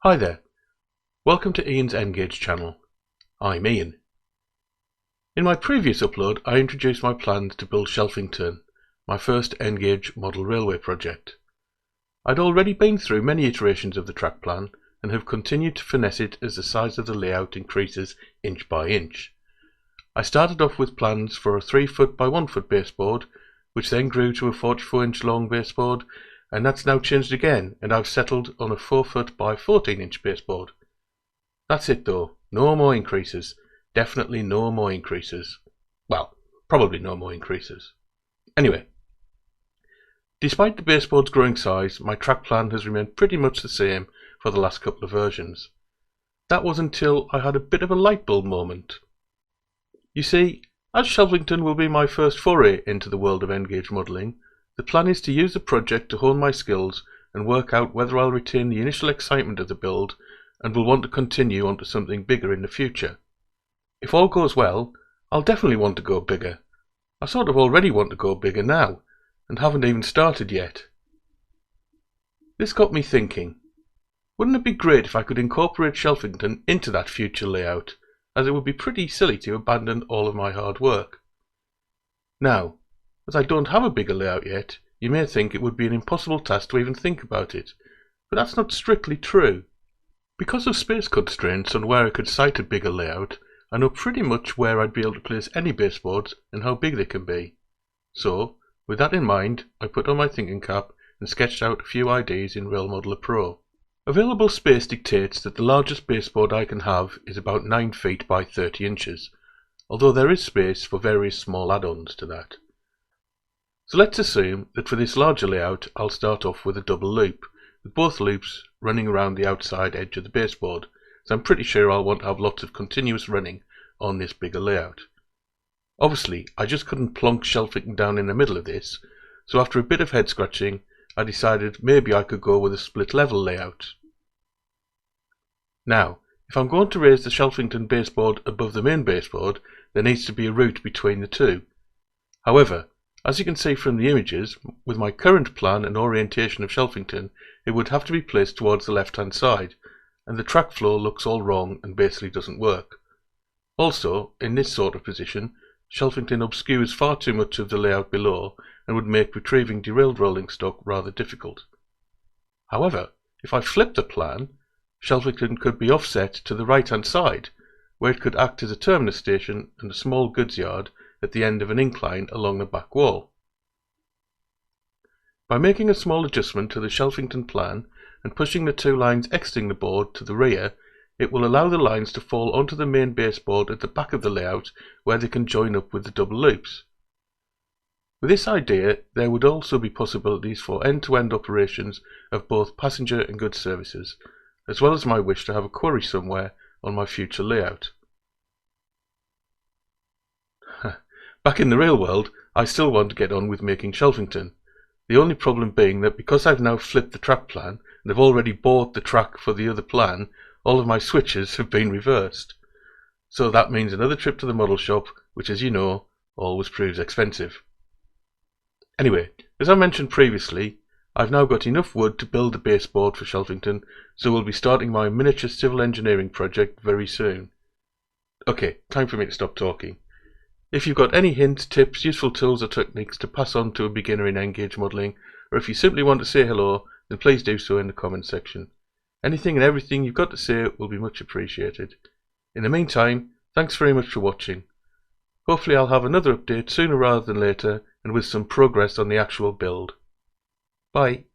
Hi there, welcome to Ian's Engage channel. I'm Ian. In my previous upload I introduced my plans to build Shelfington, my first Engage model railway project. I'd already been through many iterations of the track plan and have continued to finesse it as the size of the layout increases inch by inch. I started off with plans for a 3-foot by 1-foot baseboard, which then grew to a 44-inch long baseboard, and that's now changed again, and I've settled on a 4-foot by 14-inch baseboard. That's it though, no more increases. Definitely no more increases. Well, probably no more increases. Anyway, despite the baseboard's growing size, my track plan has remained pretty much the same for the last couple of versions. That was until I had a bit of a light bulb moment. You see, as Shelfington will be my first foray into the world of Engage modelling, the plan is to use the project to hone my skills and work out whether I'll retain the initial excitement of the build and will want to continue onto something bigger in the future. If all goes well, I'll definitely want to go bigger. I sort of already want to go bigger now, and haven't even started yet. This got me thinking, wouldn't it be great if I could incorporate Shelfington into that future layout, as it would be pretty silly to abandon all of my hard work. Now, as I don't have a bigger layout yet, you may think it would be an impossible task to even think about it, but that's not strictly true. Because of space constraints on where I could site a bigger layout, I know pretty much where I'd be able to place any baseboards and how big they can be. So, with that in mind, I put on my thinking cap and sketched out a few ideas in Rail Modeler Pro. Available space dictates that the largest baseboard I can have is about 9 feet by 30 inches, although there is space for various small add-ons to that. So let's assume that for this larger layout I'll start off with a double loop, with both loops running around the outside edge of the baseboard, so I'm pretty sure I'll want to have lots of continuous running on this bigger layout. Obviously, I just couldn't plonk Shelfington down in the middle of this, so after a bit of head scratching, I decided maybe I could go with a split level layout. Now, if I'm going to raise the Shelfington baseboard above the main baseboard, there needs to be a route between the two. However, as you can see from the images, with my current plan and orientation of Shelfington, it would have to be placed towards the left-hand side, and the track flow looks all wrong and basically doesn't work. Also, in this sort of position, Shelfington obscures far too much of the layout below and would make retrieving derailed rolling stock rather difficult. However, if I flip the plan, Shelfington could be offset to the right-hand side, where it could act as a terminus station and a small goods yard at the end of an incline along the back wall. By making a small adjustment to the Shelfington plan and pushing the two lines exiting the board to the rear, it will allow the lines to fall onto the main baseboard at the back of the layout where they can join up with the double loops. With this idea, there would also be possibilities for end-to-end operations of both passenger and goods services, as well as my wish to have a quarry somewhere on my future layout. Back in the real world, I still want to get on with making Shelfington, the only problem being that because I've now flipped the track plan and have already bought the track for the other plan, all of my switches have been reversed. So that means another trip to the model shop, which, as you know, always proves expensive. Anyway, as I mentioned previously, I've now got enough wood to build the baseboard for Shelfington, so we'll be starting my miniature civil engineering project very soon. Okay, time for me to stop talking. If you've got any hints, tips, useful tools or techniques to pass on to a beginner in Engage modelling, or if you simply want to say hello, then please do so in the comment section. Anything and everything you've got to say will be much appreciated. In the meantime, thanks very much for watching. Hopefully I'll have another update sooner rather than later and with some progress on the actual build. Bye.